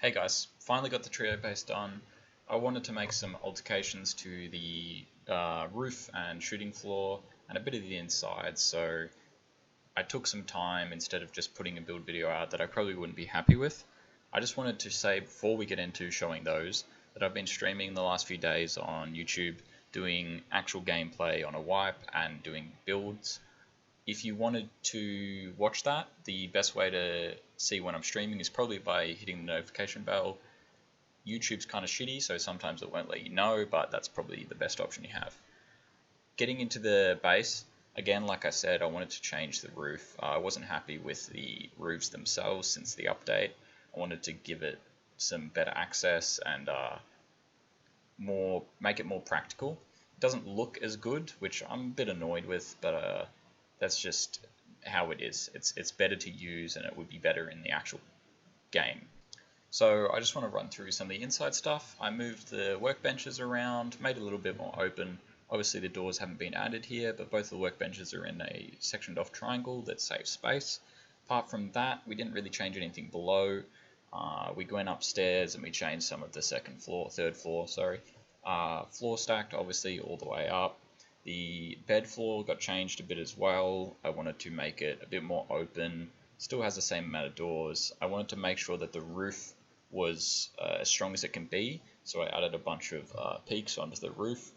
Hey guys, finally got the trio base done. I wanted to make some alterations to the roof and shooting floor and a bit of the inside, so I took some time instead of just putting a build video out that I probably wouldn't be happy with. I just wanted to say before we get into showing those that I've been streaming the last few days on YouTube doing actual gameplay on a wipe and doing builds. If you wanted to watch that, the best way to see when I'm streaming is probably by hitting the notification bell. YouTube's kind of shitty, so sometimes it won't let you know, but that's probably the best option you have. Getting into the base, again, like I said, I wanted to change the roof. I wasn't happy with the roofs themselves since the update. I wanted to give it some better access and make it more practical. It doesn't look as good, which I'm a bit annoyed with, but that's just how it is. It's better to use and it would be better in the actual game. So I just want to run through some of the inside stuff. I moved the workbenches around, made it a little bit more open. Obviously the doors haven't been added here, but both the workbenches are in a sectioned off triangle that saves space. Apart from that, we didn't really change anything below. We went upstairs and we changed some of the third floor, floor stacked obviously all the way up. The bed floor got changed a bit as well. I wanted to make it a bit more open. Still has the same amount of doors. I wanted to make sure that the roof was as strong as it can be, so I added a bunch of peaks onto the roof.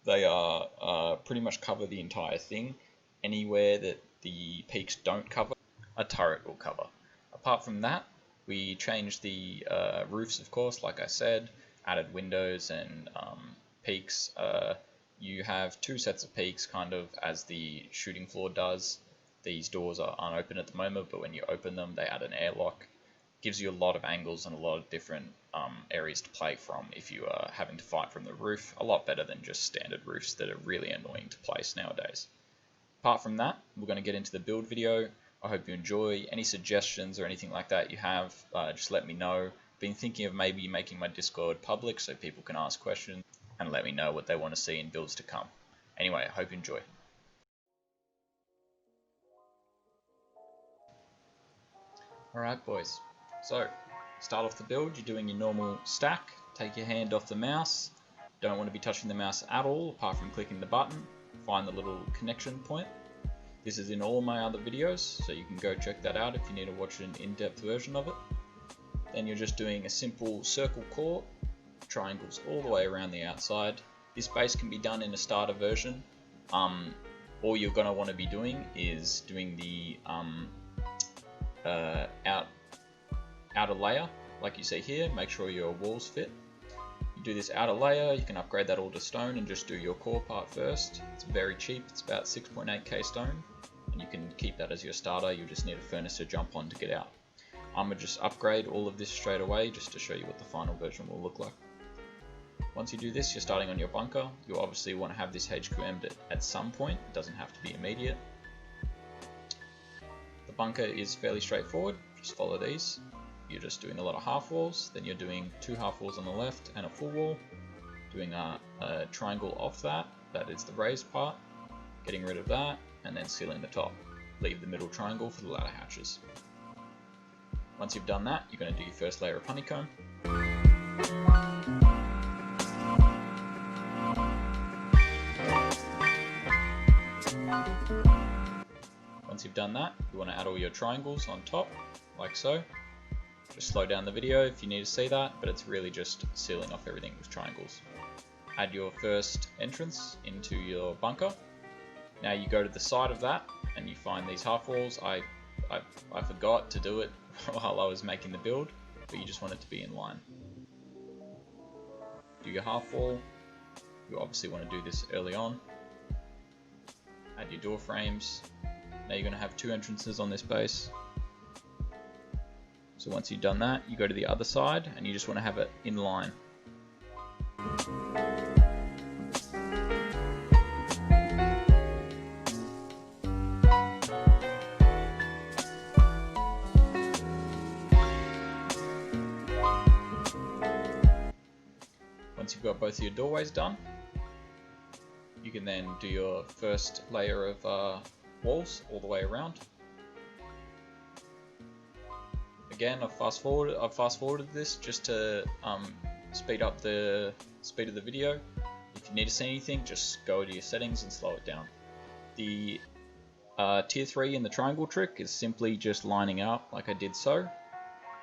They are pretty much cover the entire thing. Anywhere that the peaks don't cover, a turret will cover. Apart from that, we changed the roofs, of course, like I said, added windows and peaks. You have two sets of peaks, kind of as the shooting floor does. These doors aren't open at the moment, but when you open them, they add an airlock. Gives you a lot of angles and a lot of different areas to play from if you are having to fight from the roof. A lot better than just standard roofs that are really annoying to place nowadays. Apart from that, we're going to get into the build video. I hope you enjoy. Any suggestions or anything like that you have, just let me know. Been thinking of maybe making my Discord public so people can ask questions and let me know what they want to see in builds to come. Anyway, I hope you enjoy. Alright boys, so start off the build, you're doing your normal stack, take your hand off the mouse, don't want to be touching the mouse at all apart from clicking the button, find the little connection point. This is in all my other videos, so you can go check that out if you need to watch an in-depth version of it. Then you're just doing a simple circle core, triangles all the way around the outside. This base can be done in a starter version. All you're going to want to be doing is doing the outer layer, like you see here. Make sure your walls fit. You do this outer layer, you can upgrade that all to stone and just do your core part first. It's very cheap, it's about 6.8k stone, and you can keep that as your starter. You just need a furnace to jump on to get out. I'm going to just upgrade all of this straight away just to show you what the final version will look like. Once you do this, you're starting on your bunker. You obviously want to have this HQM'd at some point, it doesn't have to be immediate. The bunker is fairly straightforward, just follow these. You're just doing a lot of half walls, then you're doing 2 half walls on the left and a full wall. Doing a triangle off that is the raised part. Getting rid of that, and then sealing the top. Leave the middle triangle for the ladder hatches. Once you've done that, you're going to do your first layer of honeycomb. Once you've done that, you want to add all your triangles on top, like so. Just slow down the video if you need to see that, but it's really just sealing off everything with triangles. Add your first entrance into your bunker. Now you go to the side of that and you find these half walls. I forgot to do it while I was making the build, but you just want it to be in line. Do your half wall. You obviously want to do this early on. Add your door frames. Now you're going to have 2 entrances on this base. So once you've done that, you go to the other side and you just want to have it in line. Once you've got both of your doorways done, you can then do your first layer of walls all the way around. Again, I've fast forwarded this just to speed up the speed of the video. If you need to see anything, just go to your settings and slow it down. The tier 3 in the triangle trick is simply just lining up like I did so,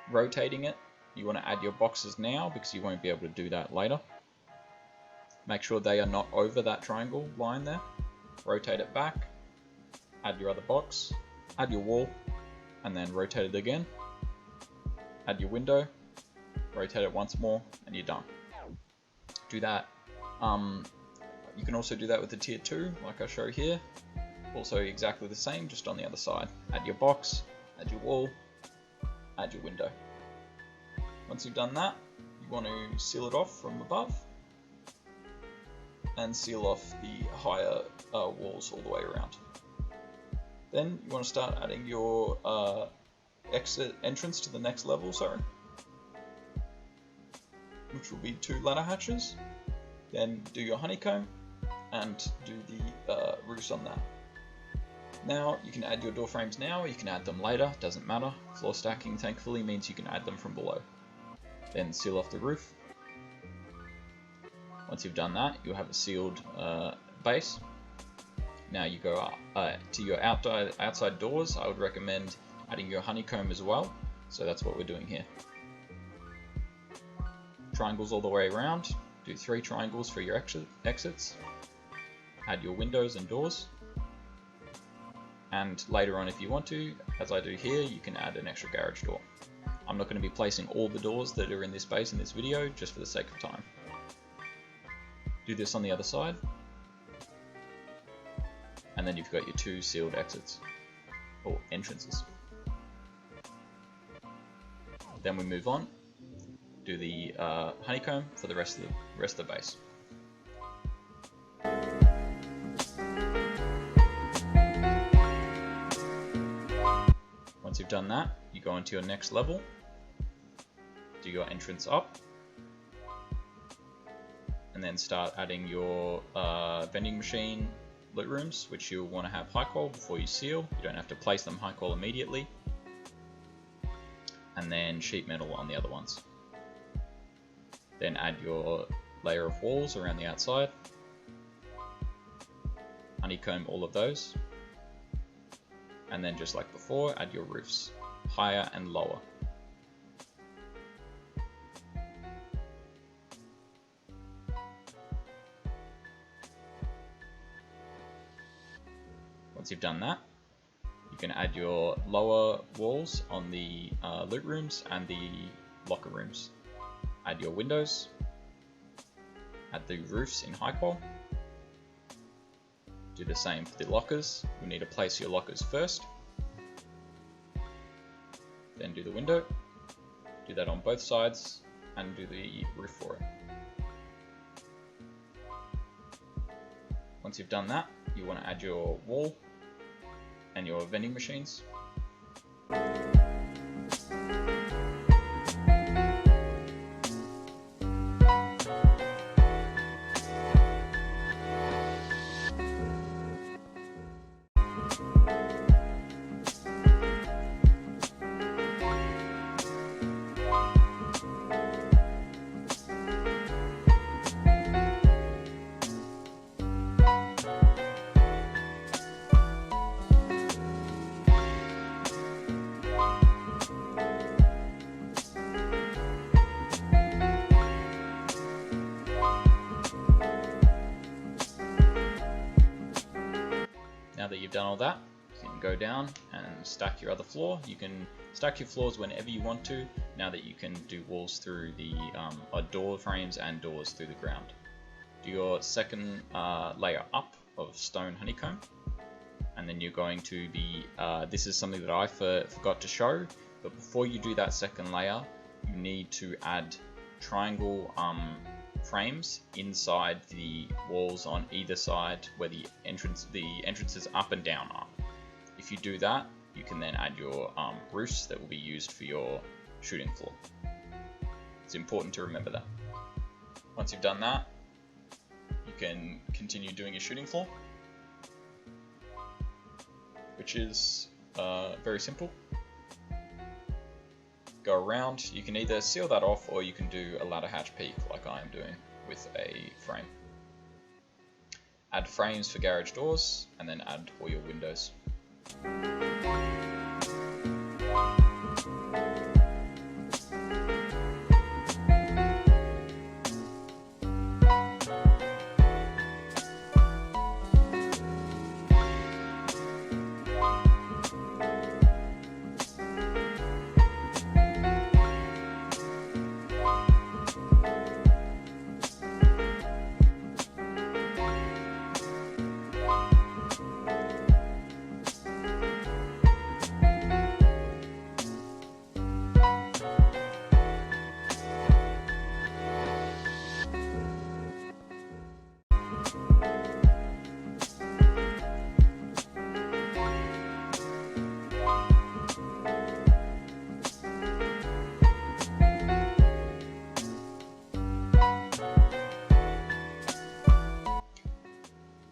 rotating it. You want to add your boxes now because you won't be able to do that later. Make sure they are not over that triangle line there. Rotate it back, add your other box, add your wall, and then rotate it again. Add your window, rotate it once more, and you're done. Do that. You can also do that with the tier 2, like I show here. Also exactly the same, just on the other side. Add your box, add your wall, add your window. Once you've done that, you want to seal it off from above and seal off the higher walls all the way around. Then you want to start adding your entrance to the next level, which will be 2 ladder hatches. Then do your honeycomb and do the roofs on that. Now you can add your door frames now, or you can add them later, doesn't matter. Floor stacking thankfully means you can add them from below. Then seal off the roof. Once you've done that, you'll have a sealed base. Now you go up to your outside doors. I would recommend adding your honeycomb as well, so that's what we're doing here. Triangles all the way around. Do 3 triangles for your exits. Add your windows and doors. And later on, if you want to, as I do here, you can add an extra garage door. I'm not going to be placing all the doors that are in this base in this video, just for the sake of time. Do this on the other side. And then you've got your 2 sealed exits, or entrances. Then we move on, do the honeycomb for the rest of the base. Once you've done that, you go into your next level, do your entrance up, and then start adding your vending machine loot rooms, which you'll want to have high qual before you seal. You don't have to place them high qual immediately. And then sheet metal on the other ones. Then add your layer of walls around the outside. Honeycomb all of those. And then just like before, add your roofs, higher and lower. Once you've done that, you can add your lower walls on the loot rooms and the locker rooms. Add your windows, add the roofs in high qual. Do the same for the lockers. You'll need to place your lockers first. Then do the window. Do that on both sides and do the roof for it. Once you've done that, you want to add your wall and your vending machines. Now that you've done all that, you can go down and stack your other floor. You can stack your floors whenever you want to, now that you can do walls through the door frames and doors through the ground. Do your second layer up of stone honeycomb, and then you're going to be, this is something that I forgot to show, but before you do that second layer, you need to add triangle frames inside the walls on either side where the entrances up and down are. If you do that, you can then add your roofs that will be used for your shooting floor. It's important to remember that. Once you've done that, you can continue doing your shooting floor, which is very simple. go around. You can either seal that off or you can do a ladder hatch peak like I am doing with a frame. Add frames for garage doors and then add all your windows.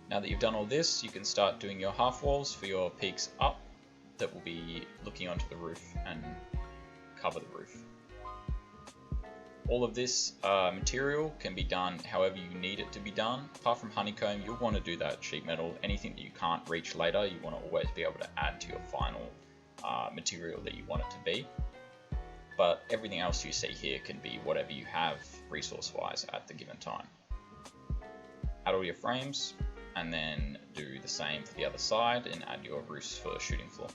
Now that you've done all this, you can start doing your half walls for your peaks up that will be looking onto the roof and cover the roof. All of this material can be done however you need it to be done. Apart from honeycomb, you'll want to do that sheet metal. Anything that you can't reach later, you want to always be able to add to your final material that you want it to be. But everything else you see here can be whatever you have resource-wise at the given time. Add all your frames, and then do the same for the other side and add your roofs for the shooting floor.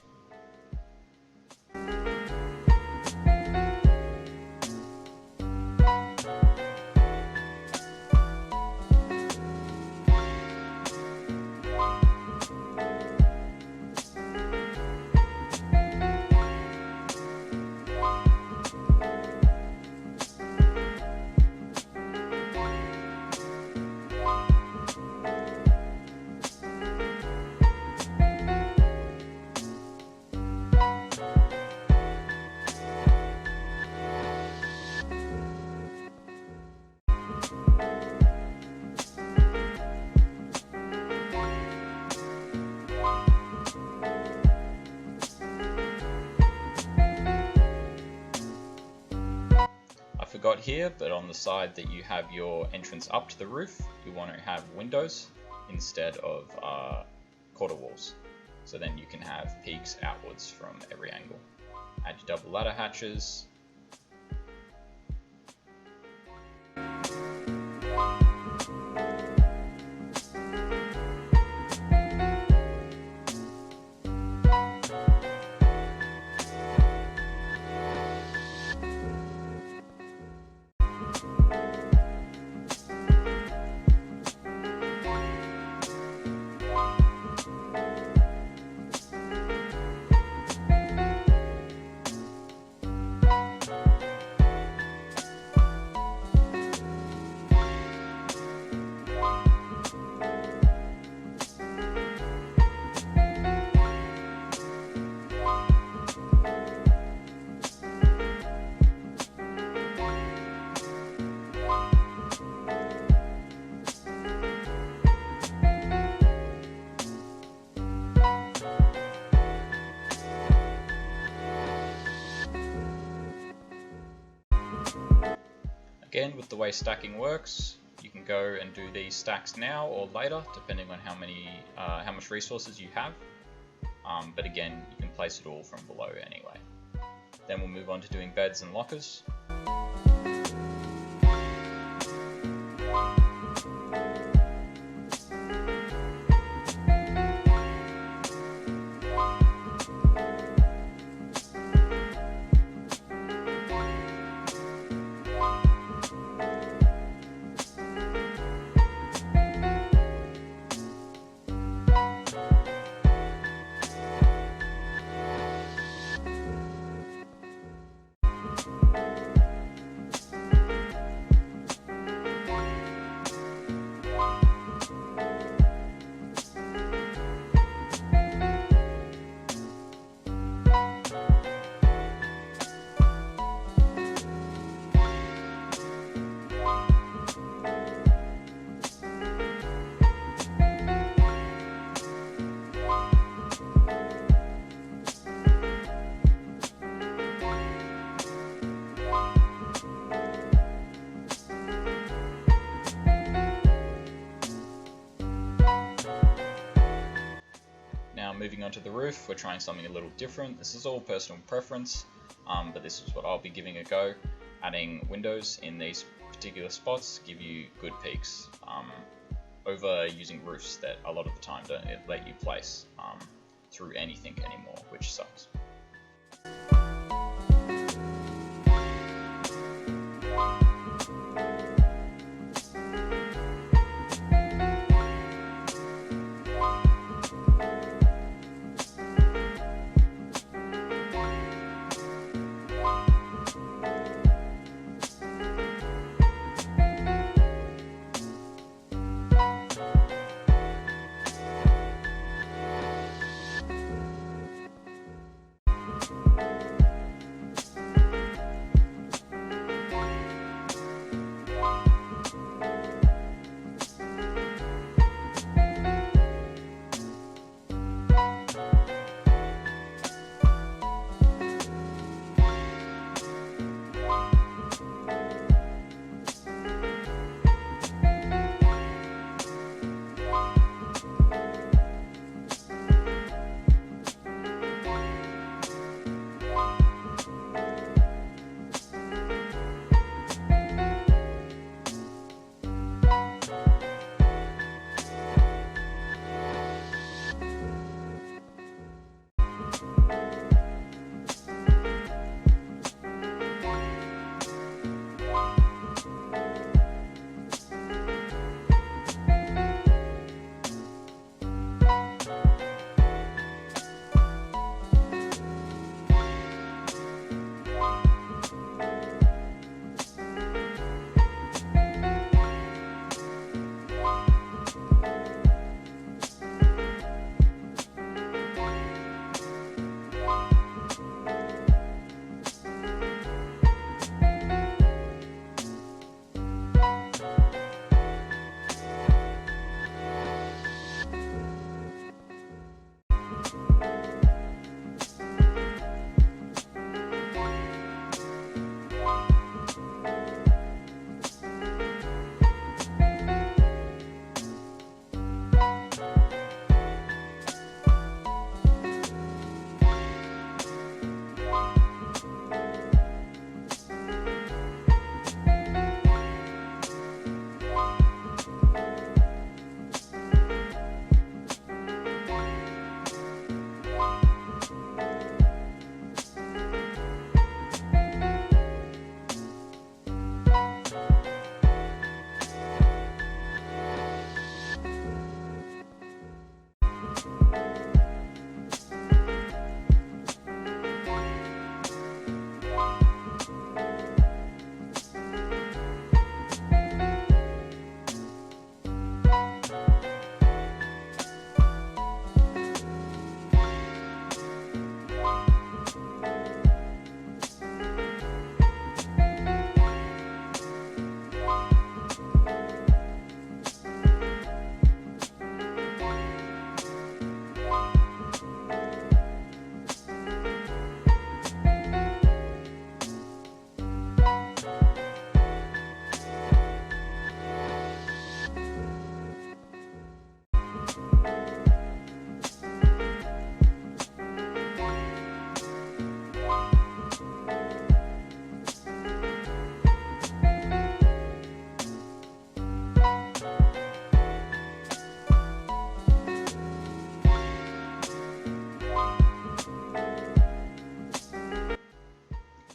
Forgot here, but on the side that you have your entrance up to the roof, you want to have windows instead of quarter walls. So then you can have peaks outwards from every angle. Add your double ladder hatches. Again, with the way stacking works, you can go and do these stacks now or later, depending on how much resources you have. But again, you can place it all from below anyway. Then we'll move on to doing beds and lockers. moving onto the roof, we're trying something a little different. This is all personal preference, but this is what I'll be giving a go. Adding windows in these particular spots give you good peaks over using roofs that a lot of the time don't let you place through anything anymore, which sucks.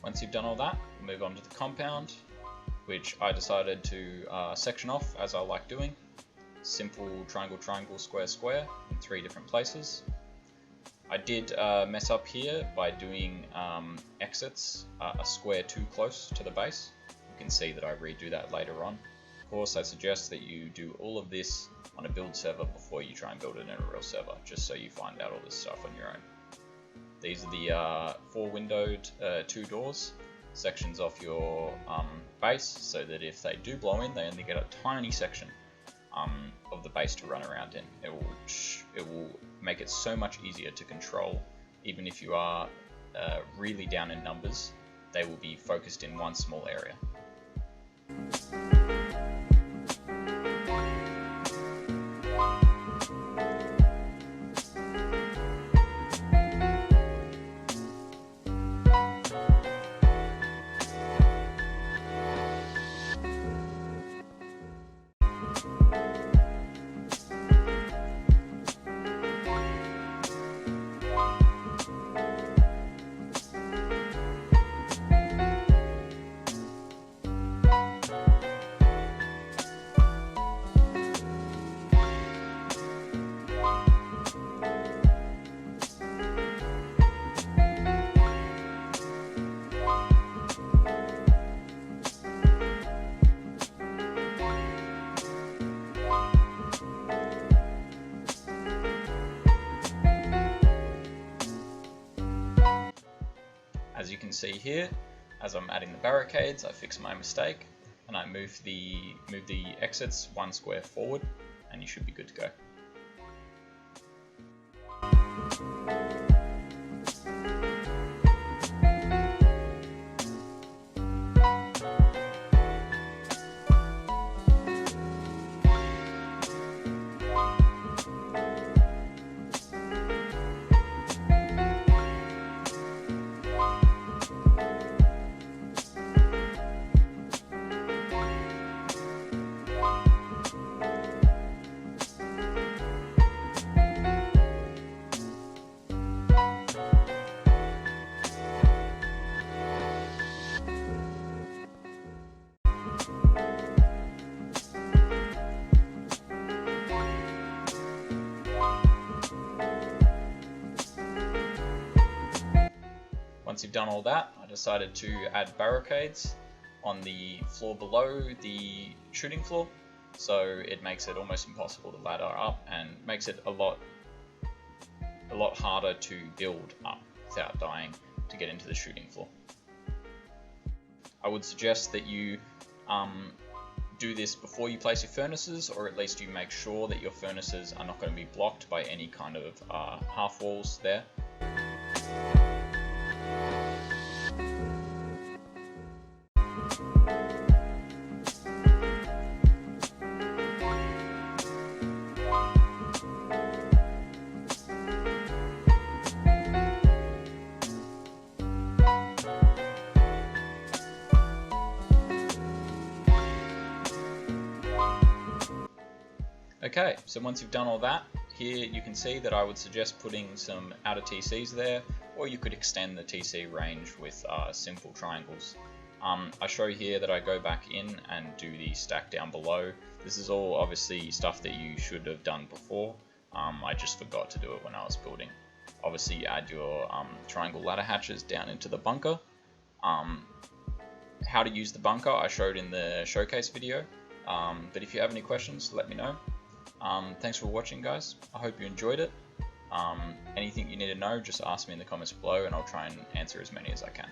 Once you've done all that, move on to the compound, which I decided to section off as I like doing. Simple triangle, triangle, square, square in 3 different places. I did mess up here by doing exits a square too close to the base. You can see that I redo that later on. Of course, I suggest that you do all of this on a build server before you try and build it in a real server, just so you find out all this stuff on your own. These are the 4 windowed 2 doors sections off your base, so that if they do blow in, they only get a tiny section of the base to run around in. It will make it so much easier to control. Even if you are really down in numbers, they will be focused in one small area. see here, as I'm adding the barricades, I fix my mistake and I move the exits 1 square forward, and you should be good to go. Once you've done all that, I decided to add barricades on the floor below the shooting floor, so it makes it almost impossible to ladder up and makes it a lot harder to build up without dying to get into the shooting floor. I would suggest that you do this before you place your furnaces, or at least you make sure that your furnaces are not going to be blocked by any kind of half walls there. Okay, so once you've done all that, here you can see that I would suggest putting some outer TCs there, or you could extend the TC range with simple triangles. I show here that I go back in and do the stack down below. This is all obviously stuff that you should have done before. I just forgot to do it when I was building. Obviously you add your triangle ladder hatches down into the bunker. How to use the bunker I showed in the showcase video, but if you have any questions, let me know. Thanks for watching, guys. I hope you enjoyed it. Anything you need to know, just ask me in the comments below and I'll try and answer as many as I can.